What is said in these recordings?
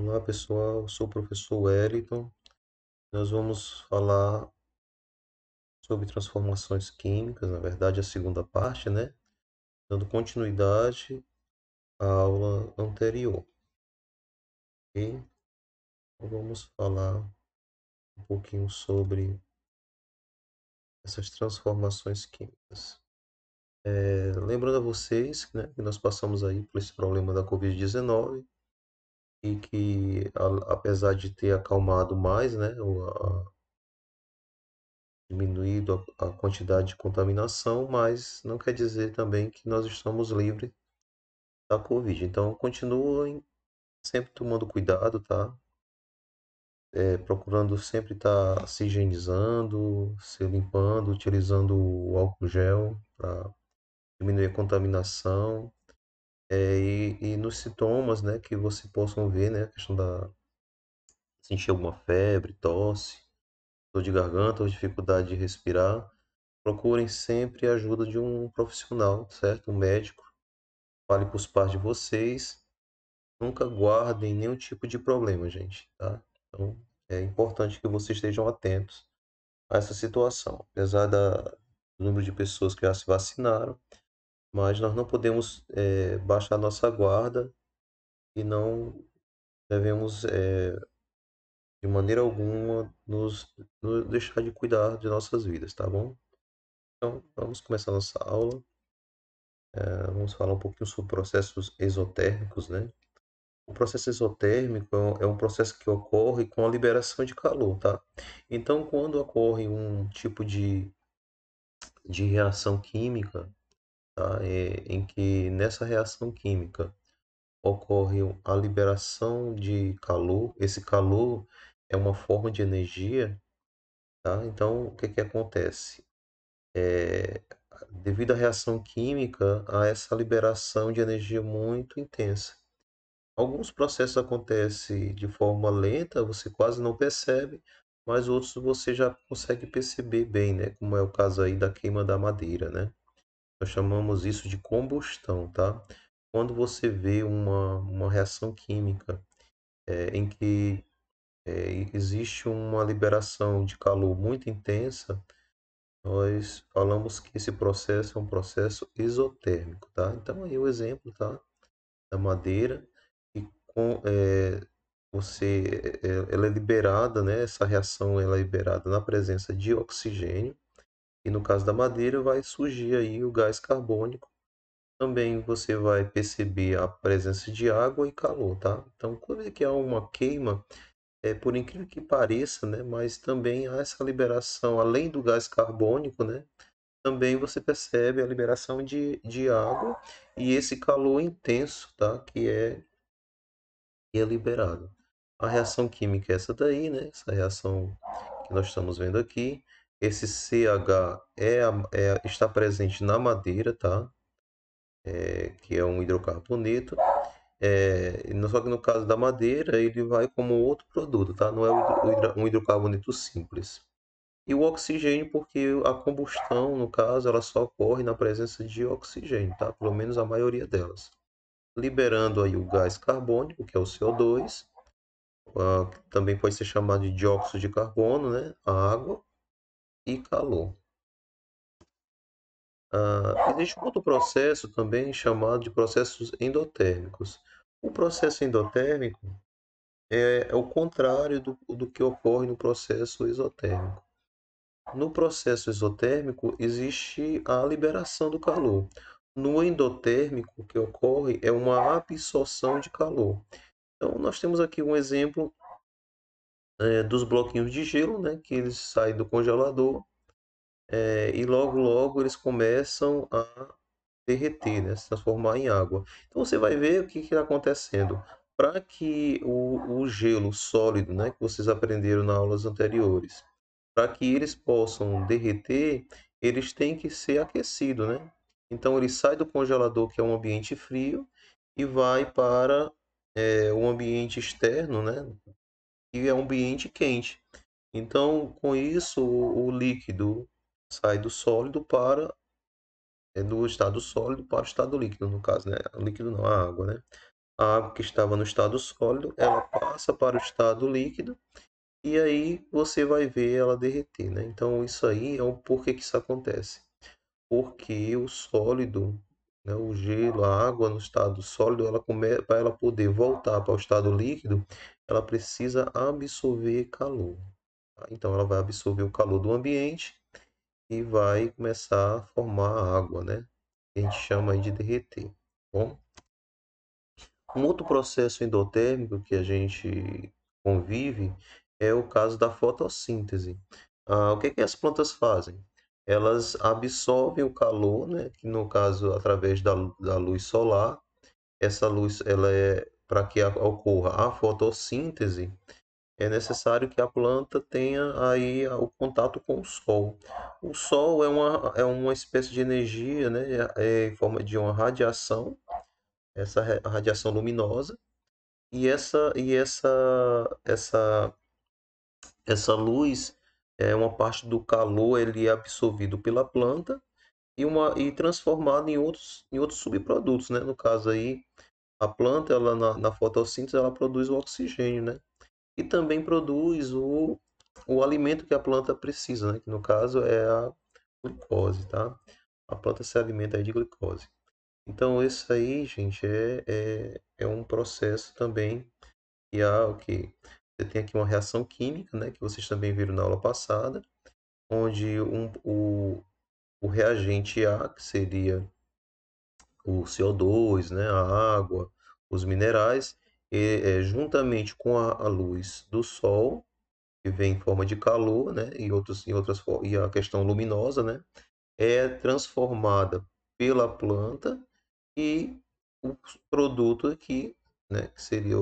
Olá pessoal, eu sou o professor Wellington. Nós vamos falar sobre transformações químicas, na verdade a segunda parte, né? Dando continuidade à aula anterior. Ok? Então vamos falar um pouquinho sobre essas transformações químicas. Lembrando a vocês, né, que nós passamos aí por esse problema da Covid-19 e que apesar de ter acalmado mais, né, diminuído a quantidade de contaminação, mas não quer dizer também que nós estamos livres da Covid. Então, continuem sempre tomando cuidado, tá? Procurando sempre estar se higienizando, se limpando, utilizando o álcool gel para diminuir a contaminação. E nos sintomas, né, que você possam ver, né, a questão da sentir alguma febre, tosse, dor de garganta ou dificuldade de respirar, procurem sempre a ajuda de um profissional, certo? Um médico. Fale para os pais de vocês. Nunca guardem nenhum tipo de problema, gente, tá? Então, é importante que vocês estejam atentos a essa situação. Apesar do número de pessoas que já se vacinaram, mas nós não podemos baixar nossa guarda e não devemos, de maneira alguma, nos deixar de cuidar de nossas vidas, tá bom? Então, vamos começar nossa aula. Vamos falar um pouquinho sobre processos exotérmicos, né? O processo exotérmico é um processo que ocorre com a liberação de calor, tá? Então, quando ocorre um tipo de reação química, tá? Em que nessa reação química ocorre a liberação de calor, esse calor é uma forma de energia, tá? Então, o que que acontece? É, Devido à reação química, há essa liberação de energia muito intensa. Alguns processos acontecem de forma lenta, você quase não percebe, mas outros você já consegue perceber bem, né? Como é o caso aí da queima da madeira, né? Nós chamamos isso de combustão, tá? Quando você vê uma reação química em que existe uma liberação de calor muito intensa, nós falamos que esse processo é um processo exotérmico, tá? Então aí o exemplo, tá? Da madeira e com ela é liberada, né? Essa reação ela é liberada na presença de oxigênio e no caso da madeira vai surgir aí o gás carbônico. Também você vai perceber a presença de água e calor, tá? Então, quando é que há uma queima, por incrível que pareça, né? Mas também há essa liberação, além do gás carbônico, né? Também você percebe a liberação de água e esse calor intenso, tá? Que é liberado. A reação química é essa daí, né? Essa reação que nós estamos vendo aqui. Esse CH está presente na madeira, tá? Que é um hidrocarboneto. Só que no caso da madeira, ele vai como outro produto, tá? Não é um hidrocarboneto simples. E o oxigênio, porque a combustão, no caso, ela só ocorre na presença de oxigênio, tá? Pelo menos a maioria delas. Liberando aí o gás carbônico, que é o CO2, que também pode ser chamado de dióxido de carbono, né? A água e calor. Existe um outro processo também chamado de processos endotérmicos. O processo endotérmico é o contrário do que ocorre no processo exotérmico. No processo exotérmico existe a liberação do calor. No endotérmico, o que ocorre é uma absorção de calor. Então, nós temos aqui um exemplo dos bloquinhos de gelo, né, que eles saem do congelador e logo logo eles começam a derreter, né, se transformar em água. Então você vai ver o que está acontecendo. Para que o gelo sólido, né, que vocês aprenderam nas aulas anteriores, para que eles possam derreter, eles têm que ser aquecidos, né? Então ele sai do congelador, que é um ambiente frio, e vai para o ambiente externo, né? Que é um ambiente quente. Então, com isso, o líquido sai do sólido para do estado sólido para o estado líquido, no caso, né? O líquido não, a água, né? a água que estava no estado sólido, ela passa para o estado líquido e aí você vai ver ela derreter, né? Então isso aí é o porquê que isso acontece. Porque o sólido, né, o gelo, a água no estado sólido, para ela poder voltar para o estado líquido, ela precisa absorver calor. Tá? Então ela vai absorver o calor do ambiente e vai começar a formar a água, né? Que a gente chama aí de derreter. Bom, um outro processo endotérmico que a gente convive é o caso da fotossíntese. O que as plantas fazem? Elas absorvem o calor, né, que no caso através da luz solar. Essa luz, ela é para que ocorra a fotossíntese, é necessário que a planta tenha aí o contato com o sol. O sol é uma espécie de energia, né, em forma de uma radiação, essa radiação luminosa, e essa luz é uma parte do calor, ele é absorvido pela planta e transformado em outros subprodutos, né? No caso aí, a planta, ela na fotossíntese, ela produz o oxigênio, né? E também produz o alimento que a planta precisa, né? Que no caso é a glicose, tá? A planta se alimenta aí de glicose. Então, isso aí, gente, é um processo também. E ok, você tem aqui uma reação química, né, que vocês também viram na aula passada, onde o reagente A, que seria o CO2, né, a água, os minerais, juntamente com a luz do sol, que vem em forma de calor, né, e a questão luminosa, né, é transformada pela planta e o produto aqui, né, que seria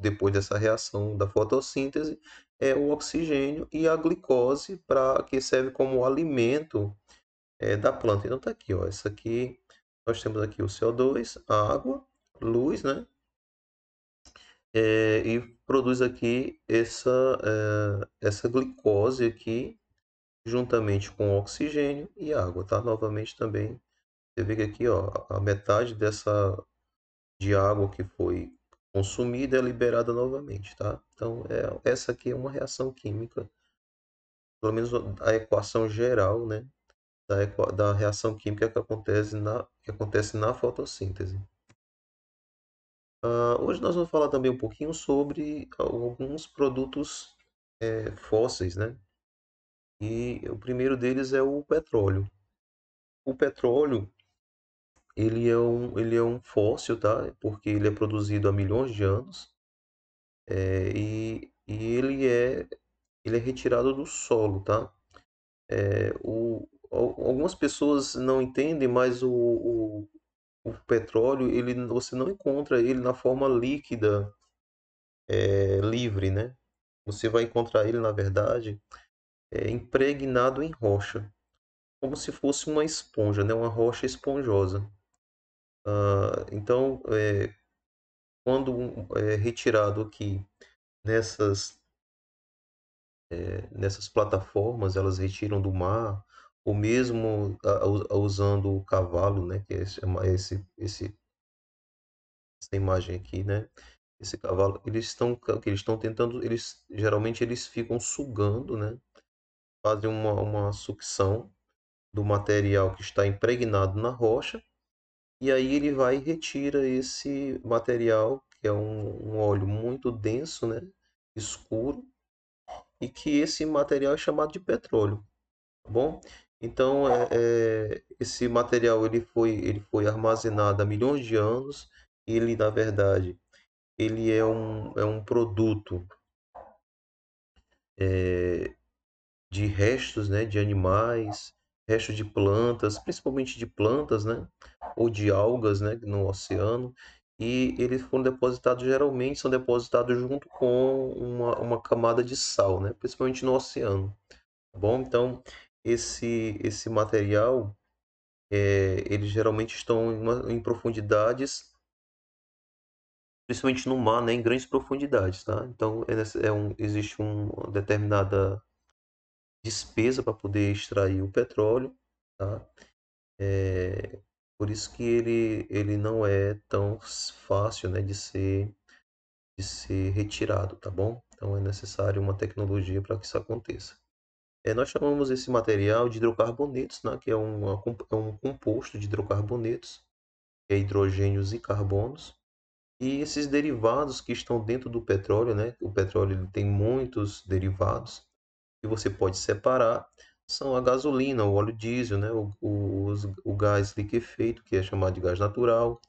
depois dessa reação da fotossíntese, é o oxigênio e a glicose, para que serve como alimento da planta. Então tá aqui, ó, essa aqui nós temos aqui o CO2, a água, luz, né, e produz aqui essa glicose aqui, juntamente com o oxigênio e água, tá? Novamente também, você vê que aqui, ó, a metade dessa de água que foi consumida é liberada novamente, tá? Então, essa aqui é uma reação química, pelo menos a equação geral, né, da reação química que acontece na fotossíntese. Hoje nós vamos falar também um pouquinho sobre alguns produtos fósseis, né? E o primeiro deles é o petróleo. O petróleo, ele é um fóssil, tá? Porque ele é produzido há milhões de anos, e ele é retirado do solo, tá? Algumas pessoas não entendem, mas o petróleo, você não encontra ele na forma líquida, livre, né? Você vai encontrar ele, na verdade, impregnado em rocha, como se fosse uma esponja, né? Uma rocha esponjosa. Então, quando é retirado aqui nessas nessas plataformas, elas retiram do mar, ou mesmo usando o cavalo, né, que é essa imagem aqui, né, esse cavalo, eles estão tentando, geralmente eles ficam sugando, né, fazem uma sucção do material que está impregnado na rocha, e aí ele vai e retira esse material, que é um óleo muito denso, né, escuro, e que esse material é chamado de petróleo. Tá bom? Então, esse material ele foi armazenado há milhões de anos. Ele, na verdade, ele é um produto de restos, né, de animais, restos de plantas, principalmente de plantas, né, ou de algas, né, no oceano. E eles foram depositados, geralmente são depositados junto com uma camada de sal, né, principalmente no oceano. Tá bom? Então, esse material, eles geralmente estão em profundidades, principalmente no mar, né, em grandes profundidades, tá? Então, existe uma determinada despesa para poder extrair o petróleo, tá? Por isso que ele não é tão fácil, né, de ser retirado, tá bom? Então é necessário uma tecnologia para que isso aconteça. Nós chamamos esse material de hidrocarbonetos, né, que é, é um composto de hidrocarbonetos, que é hidrogênios e carbonos. E esses derivados que estão dentro do petróleo, né? O petróleo ele tem muitos derivados que você pode separar. São a gasolina, o óleo diesel, né? O gás liquefeito, que é chamado de gás natural.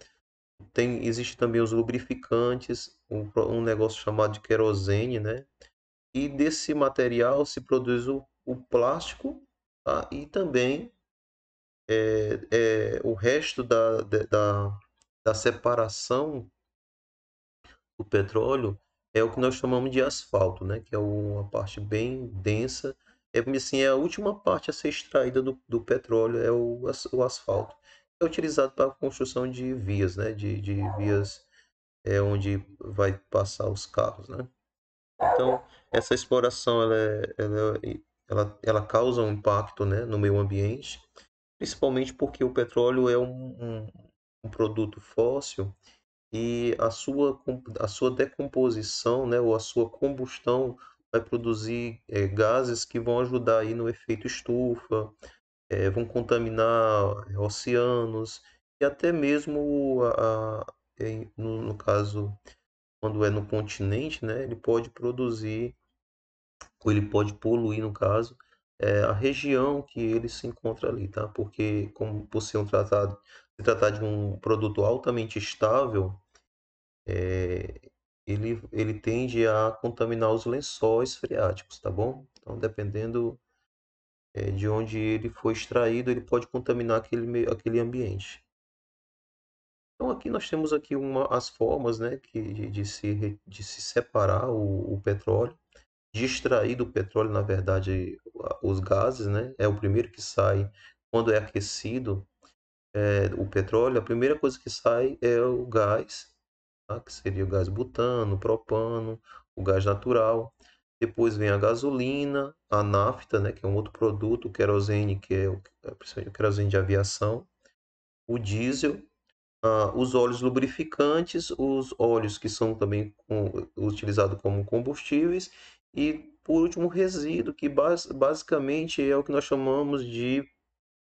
Existe também os lubrificantes, um negócio chamado de querosene, né? E desse material se produz o plástico, tá? E também o resto da separação do petróleo é o que nós chamamos de asfalto, né? Que é uma parte bem densa. Assim, é a última parte a ser extraída do petróleo, é o asfalto. É utilizado para a construção de vias, né? De vias onde vai passar os carros, né? Então, essa exploração ela causa um impacto, né, no meio ambiente, principalmente porque o petróleo é um produto fóssil e a sua decomposição, né, ou a sua combustão vai produzir gases que vão ajudar aí no efeito estufa, vão contaminar oceanos e até mesmo no caso quando é no continente, né, ele pode produzir ou ele pode poluir, no caso, a região que ele se encontra ali, tá? Porque como por ser se tratar de um produto altamente estável, ele tende a contaminar os lençóis freáticos, tá bom? Então, dependendo, de onde ele foi extraído, ele pode contaminar aquele ambiente. Então, aqui nós temos aqui as formas, né, de se separar o petróleo, de extrair do petróleo, na verdade, os gases, né? É o primeiro que sai quando é aquecido, o petróleo. A primeira coisa que sai é o gás, tá? Que seria o gás butano, propano, o gás natural. Depois vem a gasolina, a nafta, né, que é um outro produto, o querosene, que é principalmente o querosene de aviação, o diesel, os óleos lubrificantes, os óleos que são também utilizados como combustíveis e, por último, o resíduo, que basicamente é o que nós chamamos de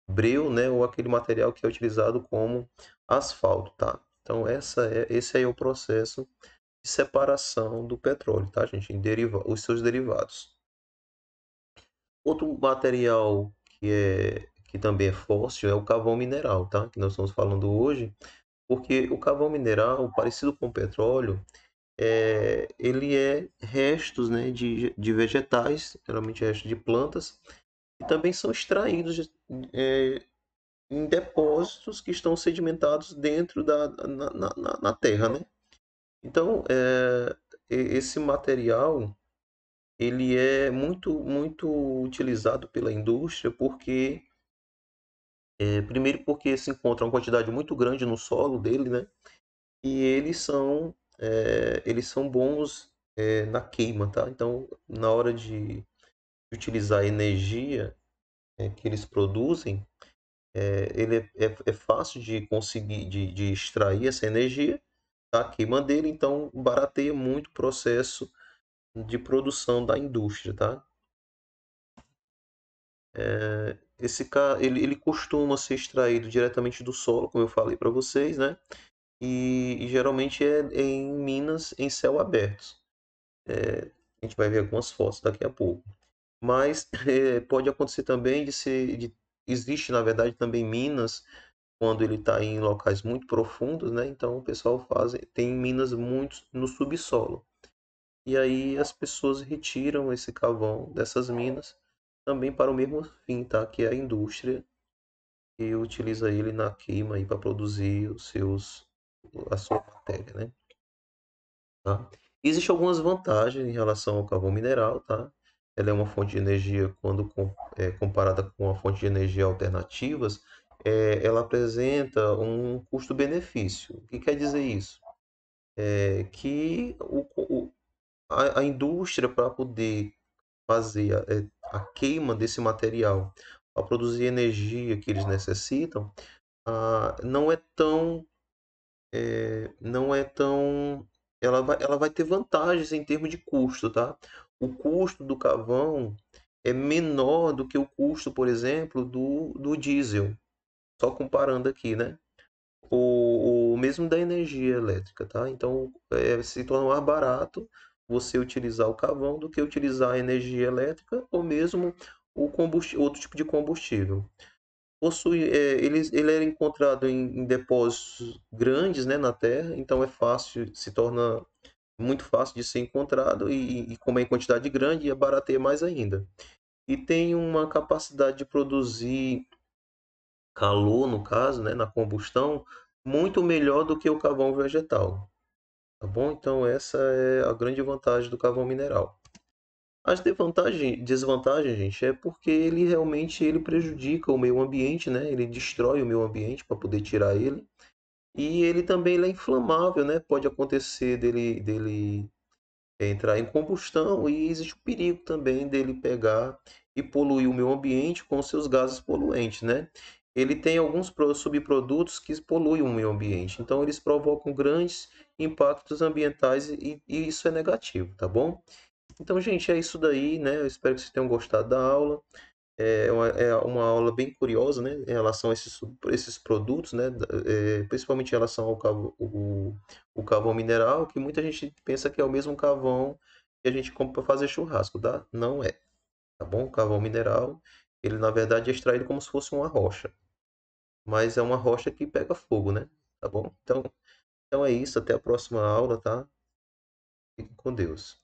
breu, né, ou aquele material que é utilizado como asfalto, tá? Então, esse aí é o processo de separação do petróleo, tá, gente? Os seus derivados. Outro material que também é fóssil é o carvão mineral, tá? Que nós estamos falando hoje, porque o carvão mineral, parecido com o petróleo, ele é restos, né, de vegetais, geralmente restos de plantas, e também são extraídos é, em depósitos que estão sedimentados dentro na terra, né? Então, esse material ele é muito utilizado pela indústria porque primeiro porque se encontra uma quantidade muito grande no solo dele, né? E eles são bons na queima, tá? Então, na hora de utilizar a energia que eles produzem, ele é fácil de conseguir, de extrair essa energia, tá? A queima dele, então barateia muito o processo de produção da indústria, tá? Ele costuma ser extraído diretamente do solo, como eu falei para vocês, né? E geralmente é em minas em céu aberto. A gente vai ver algumas fotos daqui a pouco. Mas pode acontecer também existe na verdade também minas quando ele está em locais muito profundos, né? Então o pessoal tem minas muito no subsolo. E aí as pessoas retiram esse carvão dessas minas também para o mesmo fim, tá? Que é a indústria que utiliza ele na queima aí para produzir a sua matéria, né? Tá? Existem algumas vantagens em relação ao carvão mineral, tá? Ela é uma fonte de energia quando comparada com a fonte de energia alternativas, ela apresenta um custo-benefício. O que quer dizer isso? É que a indústria para poder fazer a queima desse material para produzir a energia que eles necessitam, não é tão, não é tão, ela vai ter vantagens em termos de custo, tá? O custo do carvão é menor do que o custo, por exemplo, do diesel, só comparando aqui, né? O mesmo da energia elétrica, tá? Então, se torna mais barato você utilizar o carvão do que utilizar a energia elétrica ou mesmo o combustível, outro tipo de combustível. Ele é encontrado em depósitos grandes, né, na Terra, então é fácil, se torna muito fácil de ser encontrado e como é em quantidade grande, barateia mais ainda. E tem uma capacidade de produzir calor, no caso, né, na combustão, muito melhor do que o carvão vegetal, tá bom? Então essa é a grande vantagem do carvão mineral. As desvantagens, gente, é porque ele realmente ele prejudica o meio ambiente, né? Ele destrói o meio ambiente para poder tirar ele. E ele também ele é inflamável, né? Pode acontecer dele entrar em combustão e existe o perigo também dele pegar e poluir o meio ambiente com seus gases poluentes, né? Ele tem alguns subprodutos que poluem o meio ambiente, então eles provocam grandes impactos ambientais e isso é negativo, tá bom? Então, gente, é isso daí, né? Eu espero que vocês tenham gostado da aula. É uma aula bem curiosa, né, em relação a esses produtos, né, principalmente em relação ao o carvão mineral, que muita gente pensa que é o mesmo carvão que a gente compra para fazer churrasco, tá? Não é, tá bom? O carvão mineral, ele na verdade é extraído como se fosse uma rocha, mas é uma rocha que pega fogo, né? Tá bom? Então é isso, até a próxima aula, tá? Fique com Deus.